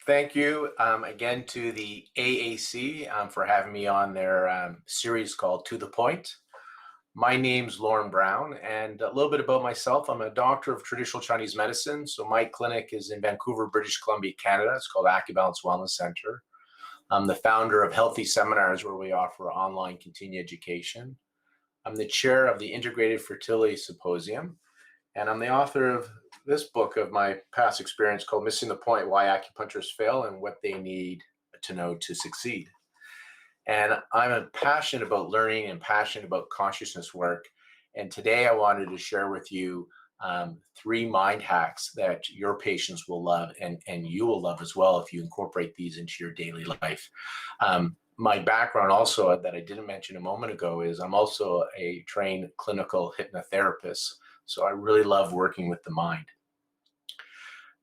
Thank you again to the AAC for having me on their series called To the Point. My name's Lauren Brown, and a little bit about myself. I'm a doctor of traditional Chinese medicine. So my clinic is in Vancouver, British Columbia, Canada. It's called AcuBalance Wellness Center. I'm the founder of Healthy Seminars, where we offer online continuing education. I'm the chair of the Integrated Fertility Symposium, and I'm the author of this book of my past experience called Missing the Point: Why Acupuncturists Fail and What They Need to Know to Succeed. And I'm passionate about learning and passionate about consciousness work. And today I wanted to share with you three mind hacks that your patients will love and you will love as well if you incorporate these into your daily life. My background also that I didn't mention a moment ago is I'm also a trained clinical hypnotherapist. So I really love working with the mind.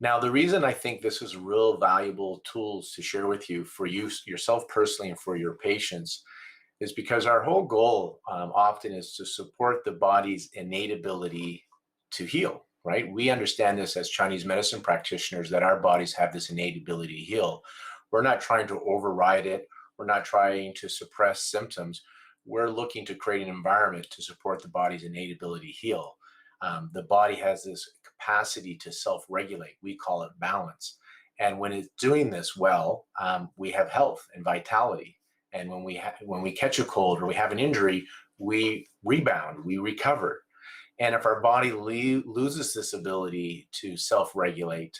Now, the reason I think this is real valuable tools to share with you for you yourself personally and for your patients is because our whole goal often is to support the body's innate ability to heal, right? We understand this as Chinese medicine practitioners that our bodies have this innate ability to heal. We're not trying to override it. We're not trying to suppress symptoms. We're looking to create an environment to support the body's innate ability to heal. The body has this capacity to self-regulate. We call it balance. And when it's doing this well, we have health and vitality. And when we catch a cold or we have an injury, we rebound, we recover. And if our body loses this ability to self-regulate,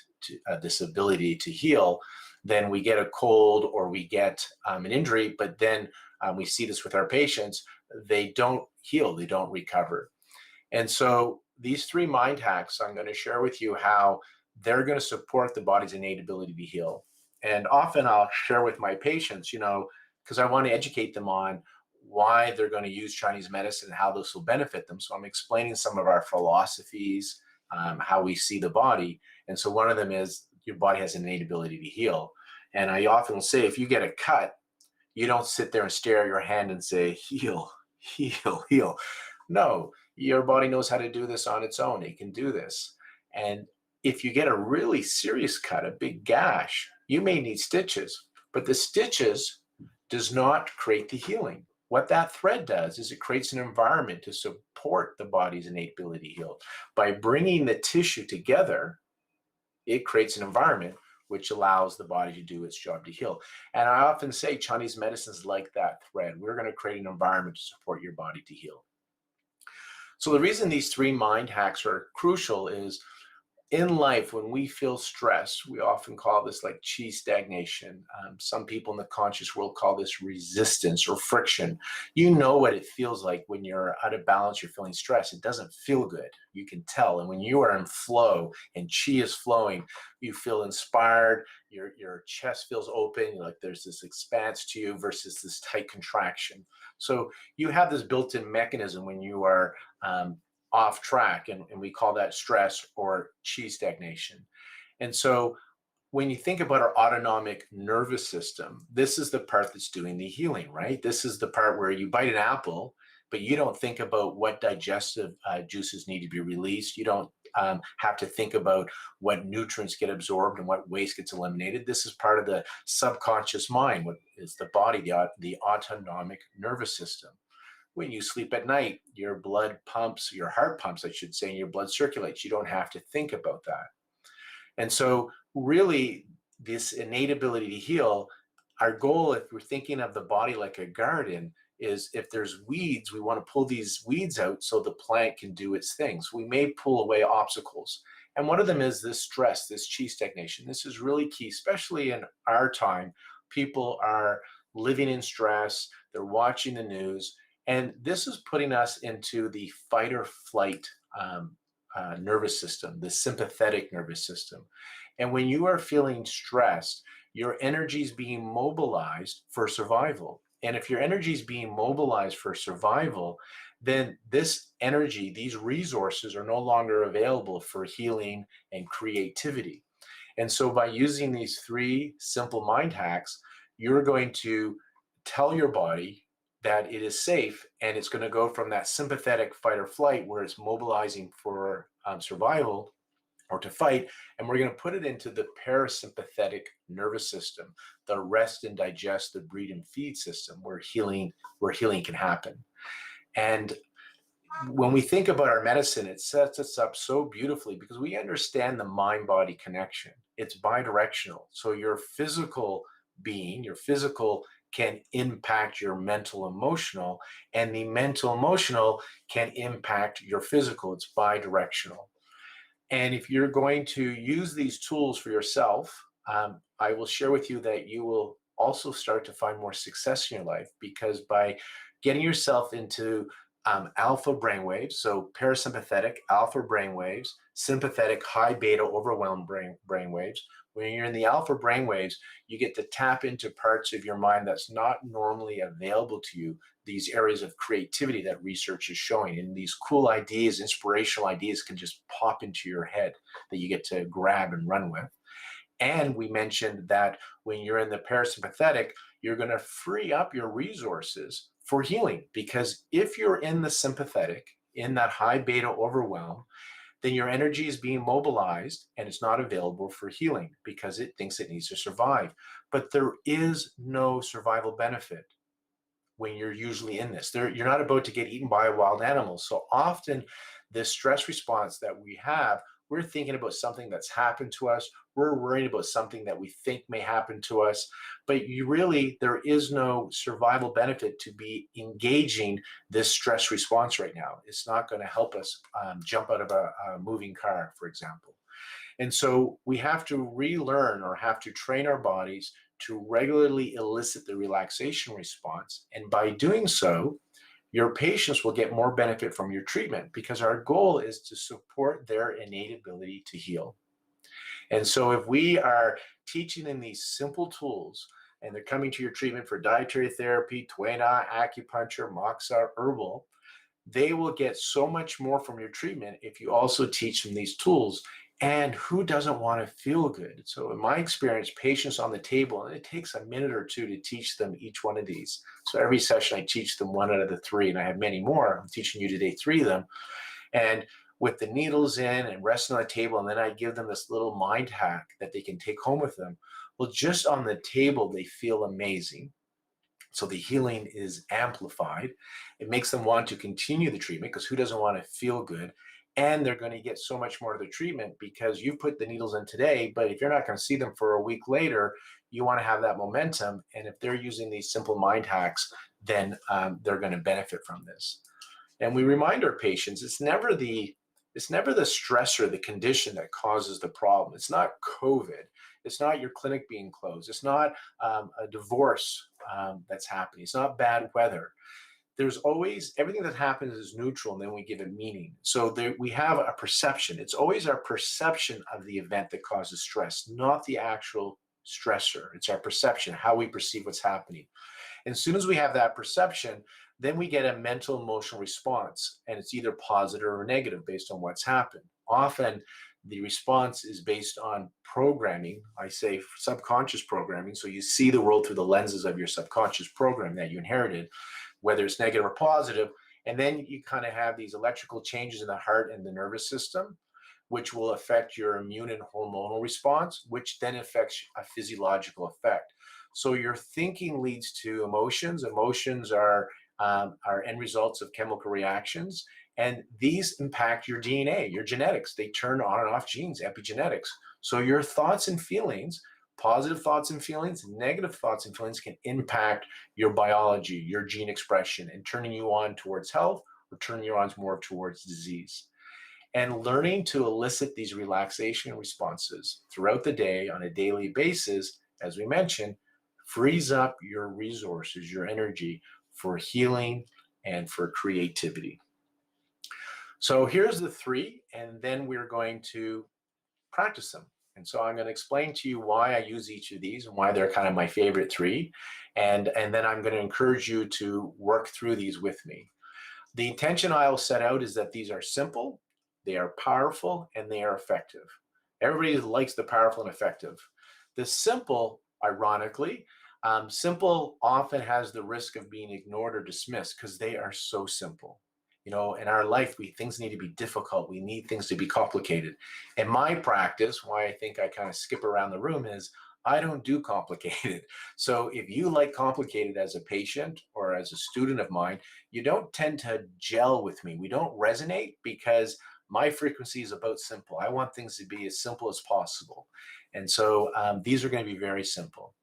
this ability to heal, then we get a cold or we get an injury, but then we see this with our patients, they don't heal, they don't recover. And so these three mind hacks, I'm going to share with you how they're going to support the body's innate ability to heal. And often I'll share with my patients, because I want to educate them on why they're going to use Chinese medicine and how this will benefit them. So I'm explaining some of our philosophies, how we see the body. And so one of them is your body has an innate ability to heal. And I often say, if you get a cut, you don't sit there and stare at your hand and say, heal, heal, heal. No, your body knows how to do this on its own. It can do this. And if you get a really serious cut, a big gash, you may need stitches, but the stitches does not create the healing. What that thread does is it creates an environment to support the body's innate ability to heal. By bringing the tissue together, it creates an environment which allows the body to do its job to heal. And I often say Chinese medicine is like that thread. We're going to create an environment to support your body to heal. So the reason these three mind hacks are crucial is in life, when we feel stressed, we often call this like chi stagnation. Some people in the conscious world call this resistance or friction. You know what it feels like when you're out of balance, you're feeling stressed. It doesn't feel good. You can tell. And when you are in flow and chi is flowing, you feel inspired. Your chest feels open. Like there's this expanse to you versus this tight contraction. So you have this built-in mechanism when you are off track, and we call that stress or chi stagnation. And so when you think about our autonomic nervous system, this is the part that's doing the healing, right? This is the part where you bite an apple, but you don't think about what digestive juices need to be released. You don't have to think about what nutrients get absorbed and what waste gets eliminated. This is part of the subconscious mind, what is the body, the autonomic nervous system. When you sleep at night, your blood pumps, your heart pumps, I should say, and your blood circulates. You don't have to think about that. And so really this innate ability to heal, our goal, if we're thinking of the body like a garden, is if there's weeds, we want to pull these weeds out so the plant can do its things. We may pull away obstacles. And one of them is this stress, this chi stagnation. This is really key, especially in our time. People are living in stress, they're watching the news, and this is putting us into the fight or flight nervous system, the sympathetic nervous system. And when you are feeling stressed, your energy is being mobilized for survival. And if your energy is being mobilized for survival, then this energy, these resources are no longer available for healing and creativity. And so by using these three simple mind hacks, you're going to tell your body that it is safe, and it's going to go from that sympathetic fight or flight where it's mobilizing for survival or to fight, and we're going to put it into the parasympathetic nervous system, the rest and digest, the breathe and feed system, where healing can happen. And when we think about our medicine, it sets us up so beautifully because we understand the mind-body connection. It's bidirectional. So your physical being, your physical can impact your mental emotional, and the mental emotional can impact your physical. It's bidirectional. And if you're going to use these tools for yourself, I will share with you that you will also start to find more success in your life, because by getting yourself into alpha brainwaves, so parasympathetic alpha brainwaves, sympathetic high beta overwhelmed brainwaves. When you're in the alpha brainwaves, you get to tap into parts of your mind that's not normally available to you, these areas of creativity that research is showing. And these cool ideas, inspirational ideas can just pop into your head that you get to grab and run with. And we mentioned that when you're in the parasympathetic, you're going to free up your resources for healing. Because if you're in the sympathetic, in that high beta overwhelm, then your energy is being mobilized and it's not available for healing because it thinks it needs to survive. But there is no survival benefit when you're usually in this. You're not about to get eaten by a wild animal. So often, this stress response that we have, we're thinking about something that's happened to us. We're worried about something that we think may happen to us. But there is no survival benefit to be engaging this stress response right now. It's not going to help us jump out of a moving car, for example. And so we have to relearn or have to train our bodies to regularly elicit the relaxation response. And by doing so, your patients will get more benefit from your treatment, because our goal is to support their innate ability to heal. And so if we are teaching them these simple tools and they're coming to your treatment for dietary therapy, Tuina, acupuncture, moxa, herbal, they will get so much more from your treatment if you also teach them these tools. And who doesn't want to feel good? So in my experience, patients on the table, and it takes a minute or two to teach them each one of these. So every session I teach them one out of the three, and I have many more. I'm teaching you today 3 of them. And with the needles in and resting on the table, and then I give them this little mind hack that they can take home with them. Well, just on the table, they feel amazing. So the healing is amplified. It makes them want to continue the treatment, because who doesn't want to feel good? And they're going to get so much more of the treatment because you put the needles in today, but if you're not going to see them for a week later, you want to have that momentum. And if they're using these simple mind hacks, then they're going to benefit from this. And we remind our patients, it's never the stressor, the condition that causes the problem. It's not COVID. It's not your clinic being closed. It's not a divorce that's happening. It's not bad weather. There's always, everything that happens is neutral, and then we give it meaning. So we have a perception. It's always our perception of the event that causes stress, not the actual stressor. It's our perception, how we perceive what's happening. And as soon as we have that perception, then we get a mental emotional response, and it's either positive or negative based on what's happened. Often the response is based on programming. I say subconscious programming. So you see the world through the lenses of your subconscious program that you inherited, whether it's negative or positive. And then you kind of have these electrical changes in the heart and the nervous system, which will affect your immune and hormonal response, which then affects a physiological effect. So your thinking leads to emotions. Emotions are end results of chemical reactions, and these impact your DNA, your genetics. They turn on and off genes, epigenetics. So your thoughts and feelings, positive thoughts and feelings, negative thoughts and feelings, can impact your biology, your gene expression, and turning you on towards health or turning you on more towards disease. And learning to elicit these relaxation responses throughout the day on a daily basis, as we mentioned, frees up your resources, your energy for healing and for creativity. So here's the 3, and then we're going to practice them. And so I'm going to explain to you why I use each of these and why they're kind of my favorite 3. And then I'm going to encourage you to work through these with me. The intention I'll set out is that these are simple, they are powerful, and they are effective. Everybody likes the powerful and effective. The simple, ironically, simple often has the risk of being ignored or dismissed because they are so simple. In our life, things need to be difficult. We need things to be complicated. And my practice, why I think I kind of skip around the room, is I don't do complicated. So if you like complicated as a patient or as a student of mine, you don't tend to gel with me. We don't resonate because my frequency is about simple. I want things to be as simple as possible. And so these are going to be very simple.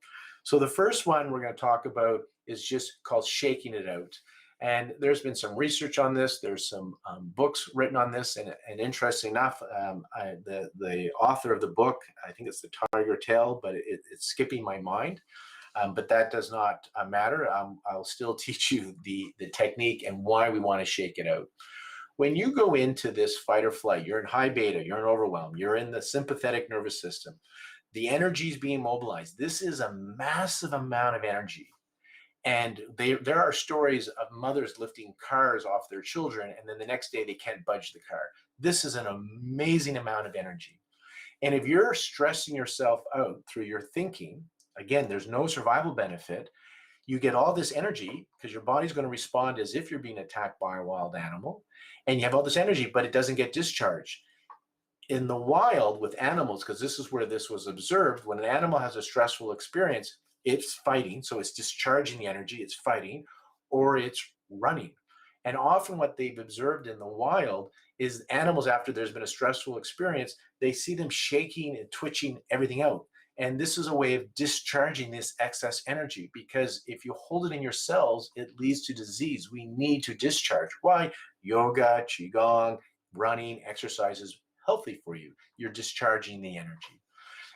So the first one we're going to talk about is just called shaking it out. And there's been some research on this. There's some books written on this. And interesting enough, the author of the book, I think it's The Tiger Tail, but it's skipping my mind. But that does not matter. I'll still teach you the technique and why we want to shake it out. When you go into this fight or flight, you're in high beta, you're in overwhelm, you're in the sympathetic nervous system. The energy is being mobilized. This is a massive amount of energy. And there are stories of mothers lifting cars off their children, and then the next day they can't budge the car. This is an amazing amount of energy. And if you're stressing yourself out through your thinking, again, there's no survival benefit. You get all this energy because your body's going to respond as if you're being attacked by a wild animal. And you have all this energy, but it doesn't get discharged. In the wild with animals, because this is where this was observed, when an animal has a stressful experience, it's fighting, so it's discharging the energy, it's fighting, or it's running. And often what they've observed in the wild is animals, after there's been a stressful experience, they see them shaking and twitching everything out. And this is a way of discharging this excess energy, because if you hold it in your cells, it leads to disease. We need to discharge. Why? Yoga, Qigong, running, exercise is healthy for you. You're discharging the energy.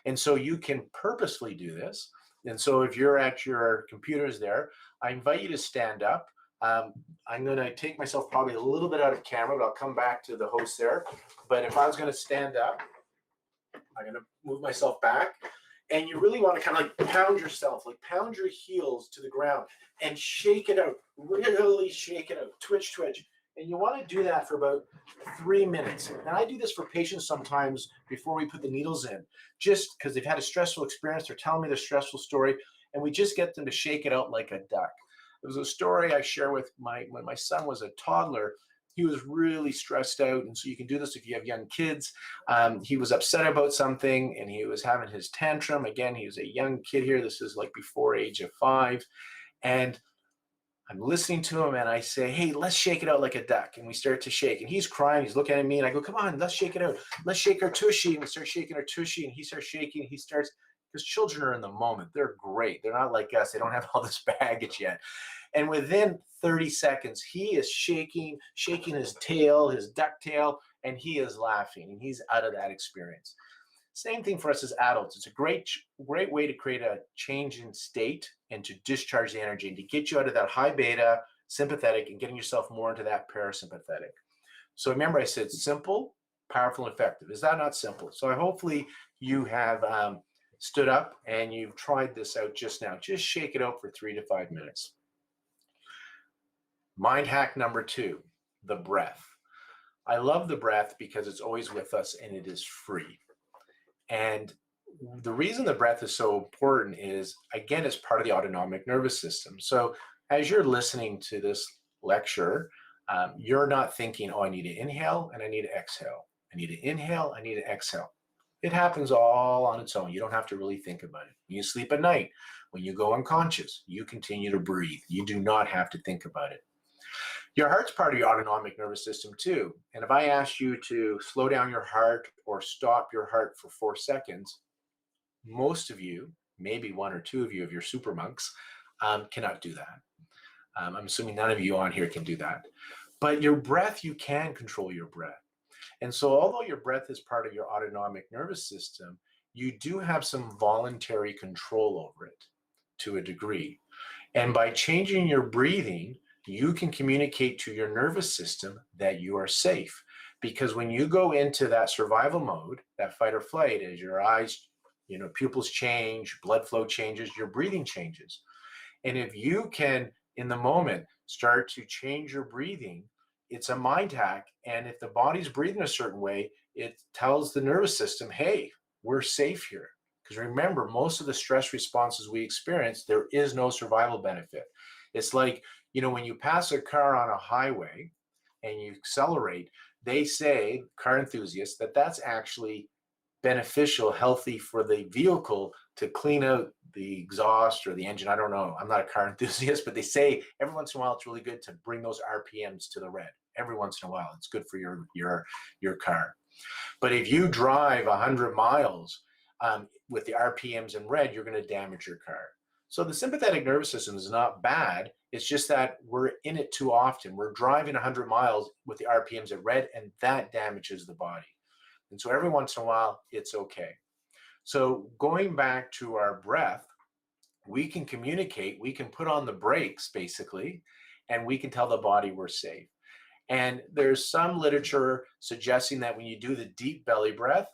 And so you can purposefully do this. And so if you're at your computers there, I invite you to stand up. I'm going to take myself probably a little bit out of camera, but I'll come back to the host there. But if I was going to stand up, I'm going to move myself back. And you really want to kind of like pound yourself, like pound your heels to the ground and shake it out, really shake it out, twitch, twitch. And you want to do that for about 3 minutes. And I do this for patients sometimes before we put the needles in, just because they've had a stressful experience. They're telling me their stressful story, and we just get them to shake it out like a duck. There was a story I share with when my son was a toddler. He was really stressed out, and so you can do this if you have young kids. He was upset about something, and he was having his tantrum. Again, he was a young kid here. This is like before age of 5. And I'm listening to him and I say, hey, let's shake it out like a duck. And we start to shake. And he's crying. He's looking at me and I go, come on, let's shake it out. Let's shake our tushy. And we start shaking our tushy and he starts shaking. He starts, because children are in the moment. They're great. They're not like us. They don't have all this baggage yet. And within 30 seconds, he is shaking his tail, his duck tail, and he is laughing. And he's out of that experience. Same thing for us as adults. It's a great way to create a change in state and to discharge the energy and to get you out of that high beta sympathetic and getting yourself more into that parasympathetic. So remember, I said simple, powerful, and effective. Is that not simple? So hopefully you have stood up and you've tried this out just now. Just shake it out for 3 to 5 minutes. Mind hack number 2, the breath. I love the breath because it's always with us and it is free. And the reason the breath is so important is, again, it's part of the autonomic nervous system. So as you're listening to this lecture, you're not thinking, oh, I need to inhale and I need to exhale. I need to inhale, I need to exhale. It happens all on its own. You don't have to really think about it. When you sleep at night, when you go unconscious, you continue to breathe. You do not have to think about it. Your heart's part of your autonomic nervous system too. And if I asked you to slow down your heart or stop your heart for 4 seconds, most of you, maybe 1 or 2 of you, if you're super monks, cannot do that. I'm assuming none of you on here can do that. But your breath, you can control your breath. And so although your breath is part of your autonomic nervous system, you do have some voluntary control over it to a degree. And by changing your breathing, you can communicate to your nervous system that you are safe. Because when you go into that survival mode, that fight or flight, as your eyes, pupils change, blood flow changes, your breathing changes. And if you can, in the moment, start to change your breathing, it's a mind hack. And if the body's breathing a certain way, it tells the nervous system, hey, we're safe here. Because remember, most of the stress responses we experience, there is no survival benefit. It's like, when you pass a car on a highway and you accelerate, they say, car enthusiasts, that that's actually beneficial, healthy for the vehicle to clean out the exhaust or the engine. I don't know. I'm not a car enthusiast, but they say every once in a while it's really good to bring those RPMs to the red. Every once in a while, it's good for your car. But if you drive 100 miles with the RPMs in red, you're going to damage your car. So the sympathetic nervous system is not bad. It's just that we're in it too often. We're driving 100 miles with the RPMs at red, and that damages the body. And so every once in a while, it's okay. So going back to our breath, we can communicate, we can put on the brakes basically, and we can tell the body we're safe. And there's some literature suggesting that when you do the deep belly breath,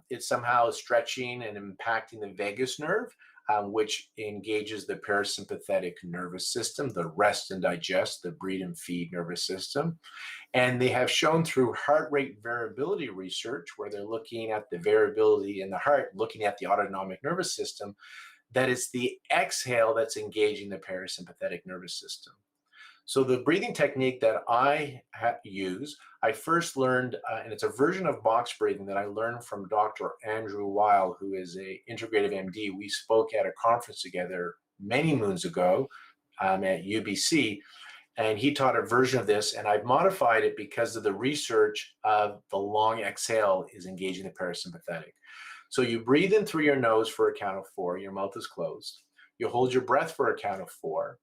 it's somehow stretching and impacting the vagus nerve, which engages the parasympathetic nervous system, the rest and digest, the breathe and feed nervous system. And they have shown through heart rate variability research, where they're looking at the variability in the heart, looking at the autonomic nervous system, that it's the exhale that's engaging the parasympathetic nervous system. So the breathing technique that I use, I first learned, and it's a version of box breathing that I learned from Dr. Andrew Weil, who is a integrative MD. We spoke at a conference together many moons ago at UBC, and he taught a version of this, and I've modified it because of the research of the long exhale is engaging the parasympathetic. So you breathe in through your nose for a count of 4, your mouth is closed. You hold your breath for a count of 4.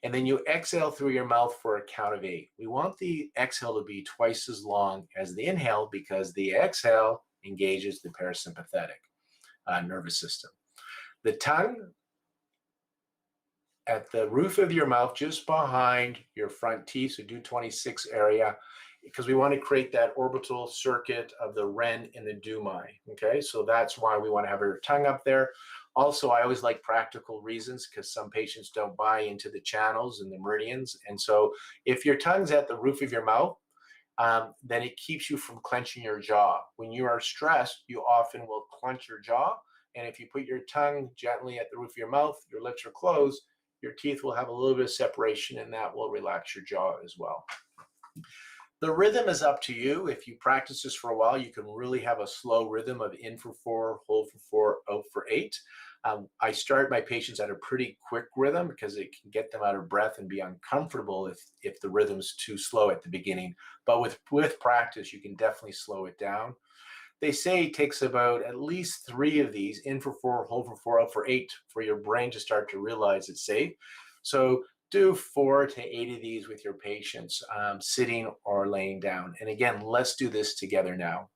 And then you exhale through your mouth for a count of 8. We want the exhale to be twice as long as the inhale because the exhale engages the parasympathetic nervous system. The tongue at the roof of your mouth, just behind your front teeth, so do 26 area, because we want to create that orbital circuit of the Ren and the Dumai. Okay, so that's why we want to have your tongue up there. Also, I always like practical reasons because some patients don't buy into the channels and the meridians. And so if your tongue's at the roof of your mouth, then it keeps you from clenching your jaw. When you are stressed, you often will clench your jaw. And if you put your tongue gently at the roof of your mouth, your lips are closed, your teeth will have a little bit of separation, and that will relax your jaw as well. The rhythm is up to you. If you practice this for a while, you can really have a slow rhythm of in for 4, hold for 4, out for 8. I start my patients at a pretty quick rhythm because it can get them out of breath and be uncomfortable if the rhythm's too slow at the beginning. But with practice, you can definitely slow it down. They say it takes about at least 3 of these, in for 4, hold for 4, out for 8, for your brain to start to realize it's safe. So do 4 to 8 of these with your patients, sitting or laying down. And again, let's do this together now.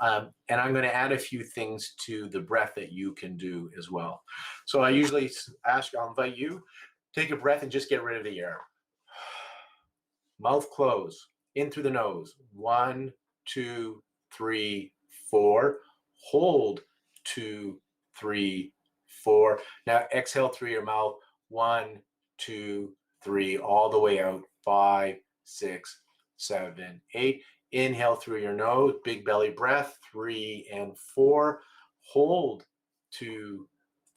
And I'm going to add a few things to the breath that you can do as well. So I usually I'll invite you, take a breath and just get rid of the air. Mouth closed, in through the nose. 1, 2, 3, 4. Hold, 2, 3, 4. Now exhale through your mouth. 1, 2, 3, all the way out. 5, 6, 7, 8. Inhale through your nose, big belly breath, 3 and 4. Hold, 2,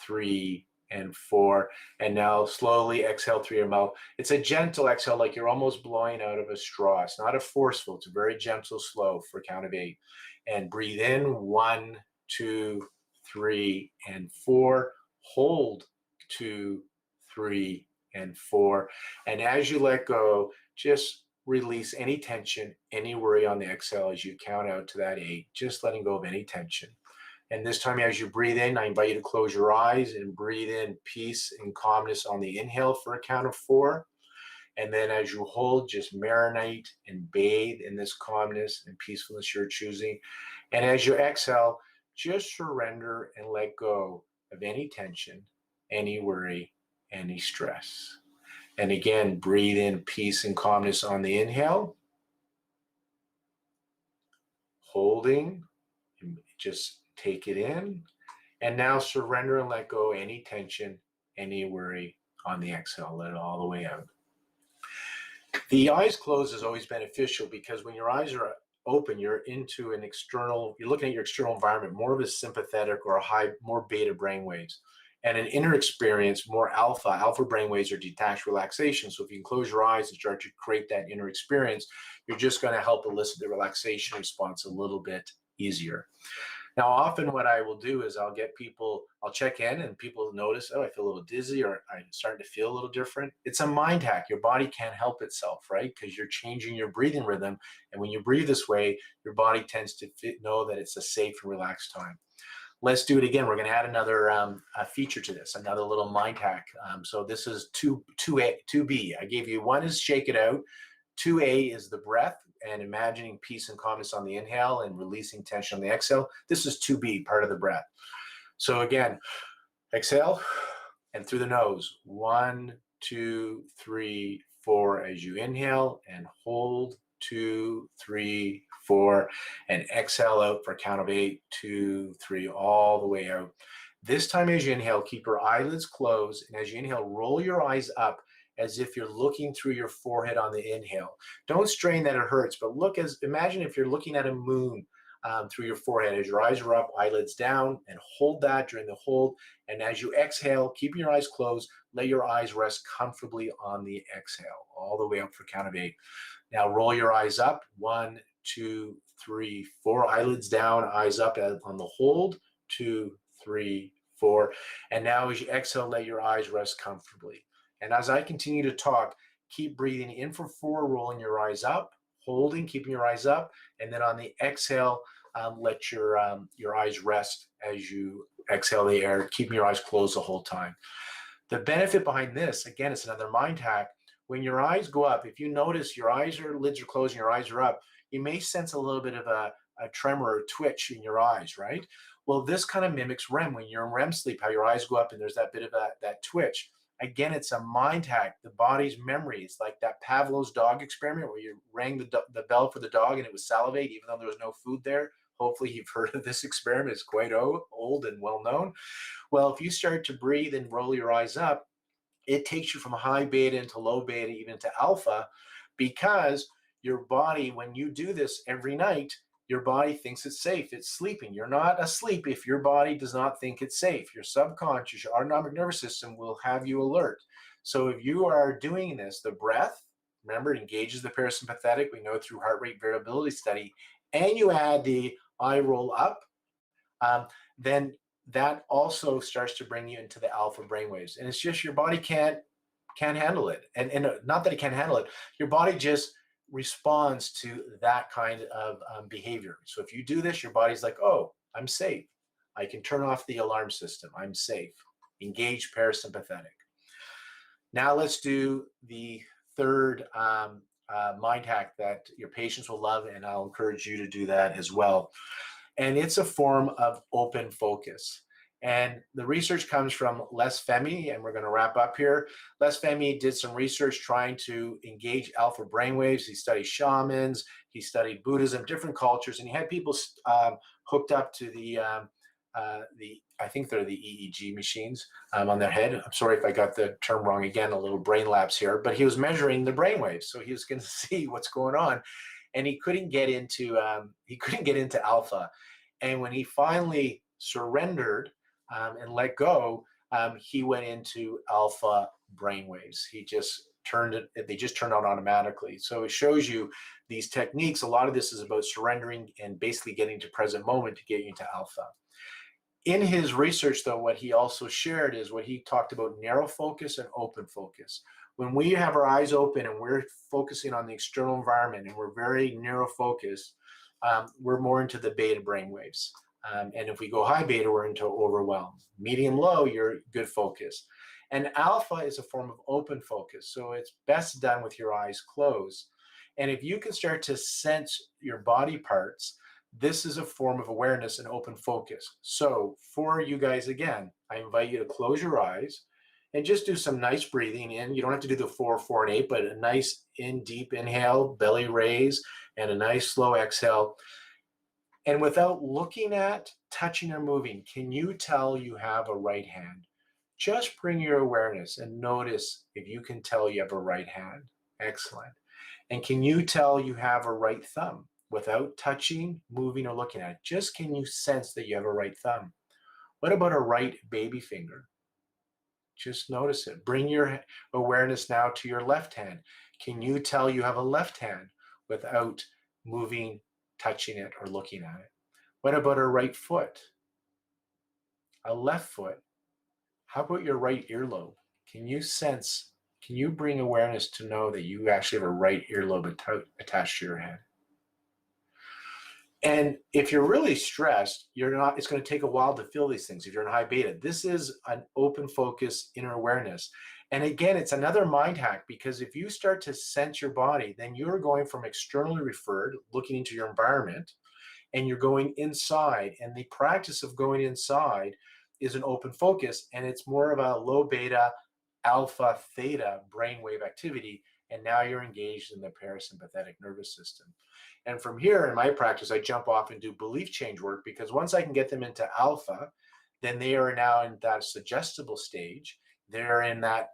3, and 4. And now slowly exhale through your mouth. It's a gentle exhale, like you're almost blowing out of a straw. It's not a forceful, it's a very gentle, slow for a count of 8. And breathe in, 1, 2, 3, and 4. Hold, 2, 3, and 4. And as you let go, just release any tension, any worry on the exhale as you count out to that 8, just letting go of any tension. And this time, as you breathe in, I invite you to close your eyes and breathe in peace and calmness on the inhale for a count of 4. And then as you hold, just marinate and bathe in this calmness and peacefulness you're choosing. And as you exhale, just surrender and let go of any tension, any worry, any stress. And again, breathe in peace and calmness on the inhale. Holding, just take it in. And now surrender and let go any tension, any worry on the exhale. Let it all the way out. The eyes closed is always beneficial because when your eyes are open, you're looking at your external environment, more of a sympathetic or more beta brain waves. And an inner experience, more alpha. Alpha brainwaves are detached relaxation. So if you can close your eyes and start to create that inner experience, you're just going to help elicit the relaxation response a little bit easier. Now, often what I will do is I'll check in and people notice, oh, I feel a little dizzy or I'm starting to feel a little different. It's a mind hack. Your body can't help itself, right? Because you're changing your breathing rhythm. And when you breathe this way, your body tends to know that it's a safe and relaxed time. Let's do it again. We're going to add another feature to this, another little mind hack. So this is 2B. I gave you one is shake it out. 2A is the breath and imagining peace and calmness on the inhale and releasing tension on the exhale. This is 2B, part of the breath. So again, exhale and through the nose. 1, 2, 3, 4 as you inhale and hold. 2, 3, 4, and exhale out for a count of 8, 2, 3, all the way out. This time as you inhale, keep your eyelids closed, and as you inhale, roll your eyes up as if you're looking through your forehead on the inhale. Don't strain that it hurts, but imagine if you're looking at a moon through your forehead as your eyes are up, eyelids down, and hold that during the hold. And as you exhale, keep your eyes closed, let your eyes rest comfortably on the exhale, all the way up for count of 8. Now roll your eyes up, 1, 2, 3, 4, eyelids down, eyes up on the hold, 2, 3, 4. And now as you exhale, let your eyes rest comfortably. And as I continue to talk, keep breathing in for 4, rolling your eyes up, holding, keeping your eyes up, and then on the exhale, let your eyes rest as you exhale the air, keeping your eyes closed the whole time. The benefit behind this, again, it's another mind hack. When your eyes go up, if you notice your lids are closed and your eyes are up, you may sense a little bit of a tremor or twitch in your eyes, right? Well, this kind of mimics REM. When you're in REM sleep, how your eyes go up and there's that bit of that twitch. Again, it's a mind hack. The body's memories, like that Pavlov's dog experiment where you rang the bell for the dog and it was salivate, even though there was no food there. Hopefully you've heard of this experiment. It's quite old and well known. Well, if you start to breathe and roll your eyes up, it takes you from high beta into low beta, even to alpha, because your body, when you do this every night, your body thinks it's safe. It's sleeping. You're not asleep if your body does not think it's safe. Your subconscious, your autonomic nervous system will have you alert. So if you are doing this, the breath, remember, it engages the parasympathetic, we know through heart rate variability study, and you add the eye roll up, then that also starts to bring you into the alpha brainwaves. And it's just your body can't handle it. And not that it can't handle it, your body just responds to that kind of behavior. So if you do this, your body's like, oh, I'm safe. I can turn off the alarm system. I'm safe. Engage parasympathetic. Now let's do the third mind hack that your patients will love, and I'll encourage you to do that as well. And it's a form of open focus. And the research comes from Les Femi, and we're going to wrap up here. Les Femi did some research trying to engage alpha brainwaves. He studied shamans, he studied Buddhism, different cultures, and he had people hooked up to the I think they're the EEG machines on their head. I'm sorry if I got the term wrong again, a little brain lapse here, but he was measuring the brainwaves. So he was going to see what's going on. And he couldn't get into alpha. And when he finally surrendered and let go, he went into alpha brainwaves. They just turned on automatically. So it shows you these techniques. A lot of this is about surrendering and basically getting to present moment to get you into alpha. In his research, though, what he also shared is what he talked about: narrow focus and open focus. When we have our eyes open and we're focusing on the external environment and we're very narrow focused, we're more into the beta brainwaves. And if we go high beta, we're into overwhelm. Medium low, you're good focus. And alpha is a form of open focus. So it's best done with your eyes closed. And if you can start to sense your body parts, this is a form of awareness and open focus. So for you guys, again, I invite you to close your eyes and just do some nice breathing in. You don't have to do the 4, 4, and 8, but a nice deep inhale, belly raise, and a nice slow exhale. And without looking at, touching, or moving, can you tell you have a right hand? Just bring your awareness and notice if you can tell you have a right hand. Excellent. And can you tell you have a right thumb? Without touching, moving, or looking at it, just can you sense that you have a right thumb? What about a right baby finger? Just notice it. Bring your awareness now to your left hand. Can you tell you have a left hand without moving, touching it, or looking at it? What about a right foot? A left foot? How about your right earlobe? Can you sense, can you bring awareness to know that you actually have a right earlobe attached to your head? And if you're really stressed, it's going to take a while to feel these things if you're in high beta. This is an open focus inner awareness. And again, it's another mind hack, because if you start to sense your body, then you're going from externally referred, looking into your environment, and you're going inside. And the practice of going inside is an open focus, and it's more of a low beta, alpha, theta brainwave activity. And now you're engaged in the parasympathetic nervous system. And from here in my practice, I jump off and do belief change work, because once I can get them into alpha, then they are now in that suggestible stage. They're in that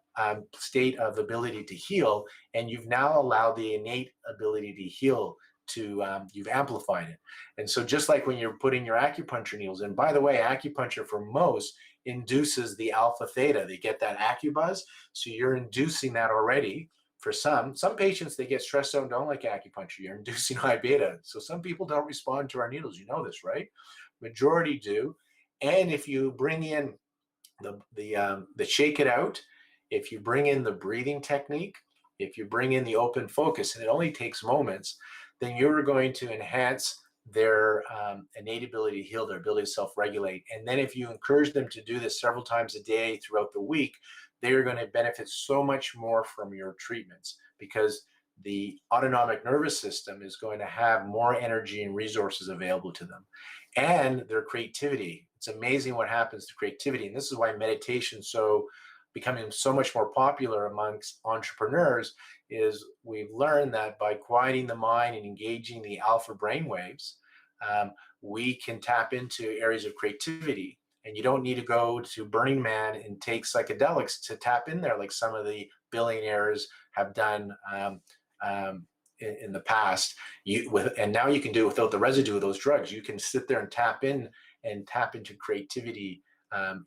state of ability to heal, and you've now allowed the innate ability to heal to, you've amplified it. And so just like when you're putting your acupuncture needles in, by the way, acupuncture for most induces the alpha theta. They get that acubuzz, so you're inducing that already. For some patients, they get stressed out and don't like acupuncture. You're inducing high beta. So some people don't respond to our needles. You know this, right? Majority do. And if you bring in the shake it out, if you bring in the breathing technique, if you bring in the open focus, and it only takes moments, then you're going to enhance their innate ability to heal, their ability to self-regulate. And then if you encourage them to do this several times a day throughout the week, they are going to benefit so much more from your treatments, because the autonomic nervous system is going to have more energy and resources available to them. And their creativity. It's amazing what happens to creativity. And this is why meditation is becoming so much more popular amongst entrepreneurs, is we've learned that by quieting the mind and engaging the alpha brainwaves, we can tap into areas of creativity. And you don't need to go to Burning Man and take psychedelics to tap in there, like some of the billionaires have done in the past. And now you can do it without the residue of those drugs. You can sit there and tap into creativity,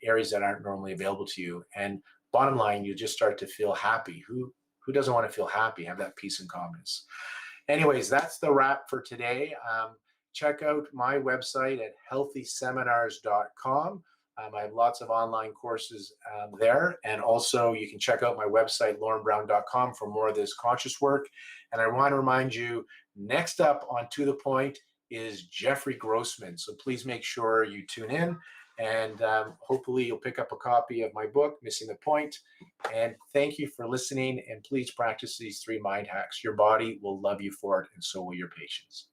areas that aren't normally available to you. And bottom line, you just start to feel happy. Who doesn't want to feel happy, have that peace and calmness? Anyways, that's the wrap for today. Check out my website at healthyseminars.com. I have lots of online courses there. And also you can check out my website, laurenbrown.com, for more of this conscious work. And I want to remind you, next up on To The Point is Jeffrey Grossman. So please make sure you tune in, and hopefully you'll pick up a copy of my book, Missing the Point. And thank you for listening, and please practice these 3 mind hacks. Your body will love you for it, and so will your patients.